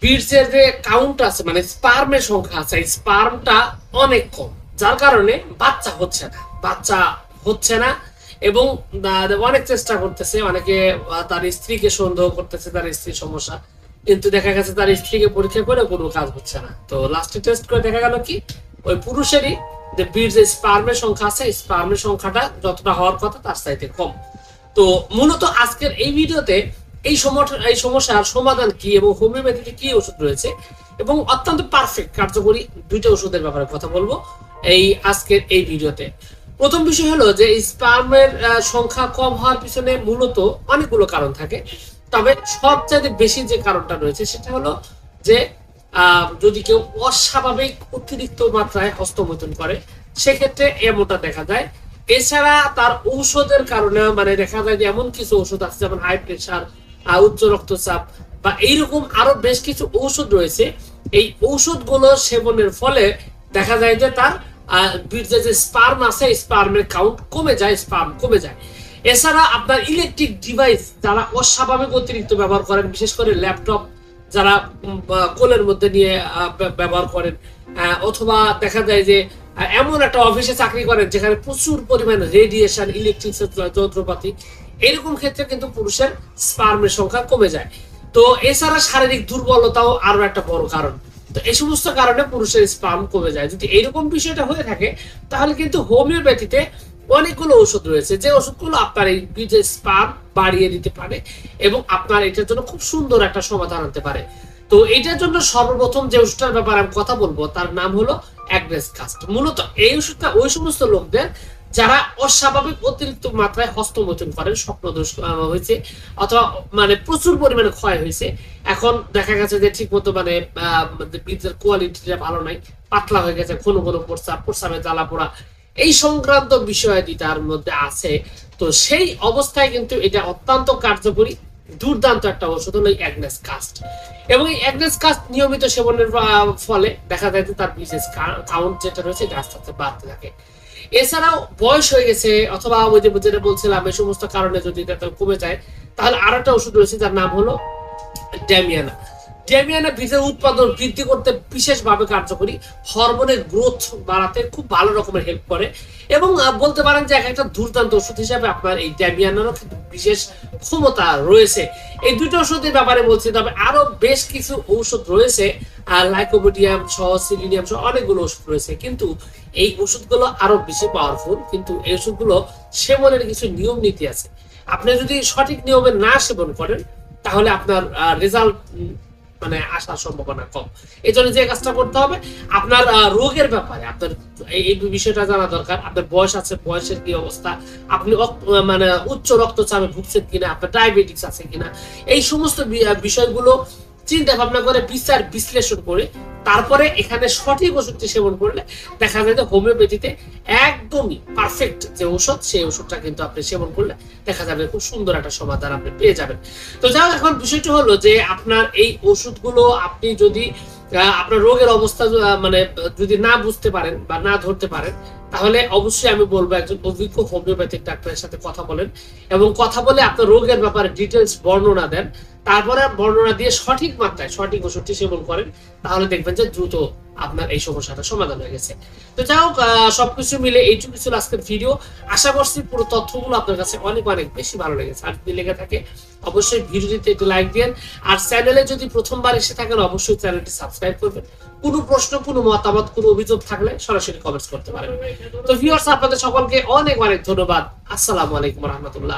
বীর্যের যে কাউন্ট আছে মানে স্পার্মের সংখ্যা আছে, স্পার্মটা অনেক কম, যার কারণে বাচ্চা হচ্ছে না এবং অনেক চেষ্টা করতেছে, অনেকে তার স্ত্রীকে সন্দেহ করতেছে, তার স্ত্রীর সমস্যা, কিন্তু দেখা গেছে তার স্ত্রীকে পরীক্ষা করে কোনো কাজ হচ্ছে না। তো লাস্টে টেস্ট করে দেখা গেল কি ওই পুরুষেরই যে বীর্যে স্পার্মের সংখ্যা আছে, স্পার্মের সংখ্যাটা যতটা হওয়ার কথা তার চাইতে কম। তো মূলত আজকের এই ভিডিওতে এই সমস্যার সমাধান কি এবং হোমিওপ্যাথিতে কি ওষুধ রয়েছে এবং অত্যন্ত পারফেক্ট কার্যকরী দুইটা ওষুধের ব্যাপারে কথা বলবো এই আজকের এই ভিডিওতে। প্রথম বিষয় হলো যে স্পার্মের সংখ্যা কম হওয়ার পিছনে মূলত অনেকগুলো কারণ থাকে, তবে সবচেয়ে বেশি যে কারণটা রয়েছে সেটা হলো যে যদি কেউ অস্বাভাবিক অতিরিক্ত মাত্রায় হস্তমৈথুন করে সেক্ষেত্রে এমনটা দেখা যায়। এছাড়া তার ঔষধের কারণে মানে দেখা যায় যে এমন কিছু ওষুধ আছে যেমন হাই প্রেশার, উচ্চ রক্তচাপ বা এইরকম আরো বেশ কিছু ঔষধ রয়েছে। এই ঔষধগুলো সেবনের ফলে দেখা যায় যে তার বীর্যে যে স্পার্ম আছে স্পার্মের কাউন্ট কমে যায়, স্পার্ম কমে যায়। এছাড়া আপনার ইলেকট্রিক ডিভাইস যারা অস্বাভাবিক অতিরিক্ত ব্যবহার করেন, বিশেষ করে ল্যাপটপ যারা কোলের মধ্যে নিয়ে ব্যবহার করেন, অথবা দেখা যায় যে এমন একটা অফিসে চাকরি করেন যেখানে প্রচুর পরিমাণে রেডিয়েশন, ইলেকট্রিক যন্ত্রপাতি, এরকম ক্ষেত্রে কিন্তু পুরুষের স্পার্মের সংখ্যা কমে যায়। তো এছাড়া শারীরিক দুর্বলতাও আরো একটা বড় কারণ। তো এই সমস্ত কারণে পুরুষের স্পার্ম কমে যায়। যদি এইরকম বিষয়টা হয়ে থাকে তাহলে কিন্তু হোমিওপ্যাথিতে অনেকগুলো ওষুধ রয়েছে যে ওষুধগুলো আপনার এই বীর্যের স্পার্ম বাড়িয়ে দিতে পারে এবং আপনার এটার জন্য খুব সুন্দর একটা সমাধান আনতে পারে। তো এটার জন্য সর্বপ্রথম যে ওষুধটার ব্যাপারে আমি কথা বলবো তার নাম হলো অ্যাগনেস কাস্ট। মূলত এই ওষুধটা ওই সমস্ত লোকদের যারা অস্বাভাবিক অতিরিক্ত মাত্রায় হস্তমৈথুন করেন, স্বপ্নদোষ হয়েছে অথবা মানে প্রচুর পরিমাণে ক্ষয় হয়েছে, এখন দেখা গেছে যে ঠিক মতো মানে বীর্যের কোয়ালিটিটা ভালো নাই, পাতলা হয়ে গেছে, ঘন ঘন প্রস্রাবে জ্বালা পোড়া, এই সংক্রান্ত বিষয়াদি তার মধ্যে আছে। তো সেই অবস্থায় কিন্তু এটা অত্যন্ত কার্যকরী দুর্দান্ত একটা ওষুধ হলো অ্যাগনেস কাস্ট। এবং এই অ্যাগনেস কাস্ট নিয়মিত সেবনের ফলে দেখা যায় যে তার বিশেষ কাউন্ট যেটা রয়েছে এটা আস্তে আস্তে বাড়তে থাকে। এছাড়াও বয়স হয়ে গেছে অথবা ওই যে যেটা বলছিলাম এই সমস্ত কারণে যদি এটা কমে যায় তাহলে আরো একটা ওষুধ রয়েছে যার নাম হলো ড্যামিয়ানা। ড্যামিয়ানা বীজের উৎপাদন বৃদ্ধি করতে বিশেষভাবে কার্যকরী, হরমোনের গ্রোথ বাড়াতে খুব ভালো রকমের হেল্প করে এবং বলতে পারেন যে একটা দুর্দান্ত ওষুধ হিসাবে আপনার এই ড্যামিয়ানারও কিন্তু বিশেষ ক্ষমতা রয়েছে। এই দুটো ওষুধের ব্যাপারে বলছি, তবে আরো বেশ কিছু ঔষধ রয়েছে, লাইকোপোডিয়াম সহ সিলিনিয়াম সহ অনেকগুলো ওষুধ রয়েছে, কিন্তু এই ওষুধগুলো আরো বেশি পাওয়ারফুল। কিন্তু এই ওষুধগুলো সেবনের কিছু নিয়ম নীতি আছে। আপনি যদি সঠিক নিয়মে না সেবন করেন তাহলে আপনার রেজাল্ট মানে আসার সম্ভাবনা কম। এই জন্য যে কাজটা করতে হবে আপনার রোগের ব্যাপারে আপনার এই বিষয়টা জানা দরকার। আপনার বয়স আছে, বয়সের কি অবস্থা, আপনি মানে উচ্চ রক্তচাপে ভুগছেন কিনা, আপনার ডায়াবেটিস আছে কিনা, এই সমস্ত বিষয়গুলো চিন্তা ভাবনা করে বিচার বিশ্লেষণ করে তারপরে এখানে সঠিক ওষুধটি সেবন করলে দেখা যায় যে হোমিওপ্যাথিতে একদমই পারফেক্ট যে ওষুধ সেই ওষুধটা কিন্তু আপনি সেবন করলে দেখা যাবে খুব সুন্দর একটা সমাধান আপনি পেয়ে যাবেন। তো যাই এখন বিষয়টি হলো যে আপনার এই ওষুধগুলো আপনি যদি আপনার রোগের অবস্থা মানে যদি না বুঝতে পারেন বা না ধরতে পারেন তাহলে অবশ্যই আমি বলবো একজন অভিজ্ঞ হোমিওপ্যাথিক ডাক্তারের সাথে কথা বলেন এবং কথা বলে আপনার রোগের ব্যাপারে ডিটেলস বর্ণনা দেন, তারপরে বর্ণনা দিয়ে সঠিক মাত্রায় সঠিক ওষুধটি সেবন করেন, তাহলে দেখবেন যে দ্রুত আপনার এই সমস্যাটা সমাধান হয়ে গেছে। তো যাই হোক, সবকিছু মিলে এইটুকু ছিল আজকের ভিডিও। আশা করছি পুরো তথ্যগুলো আপনার কাছে অনেক অনেক বেশি ভালো লেগেছে। আর যদি লেগে থাকে অবশ্যই ভিডিওটিতে একটু লাইক দিন, আর চ্যানেলে যদি প্রথমবার এসে থাকেন অবশ্যই চ্যানেলটি সাবস্ক্রাইব করবেন। কোনো প্রশ্ন, কোনো মতামত, কোনো অভিযোগ থাকলে সরাসরি কমেন্টস করতে পারেন। তো ভিউয়ার্স, আপনাদের সকলকে অনেক অনেক ধন্যবাদ। আসসালামু আলাইকুম রহমতুল্লাহ।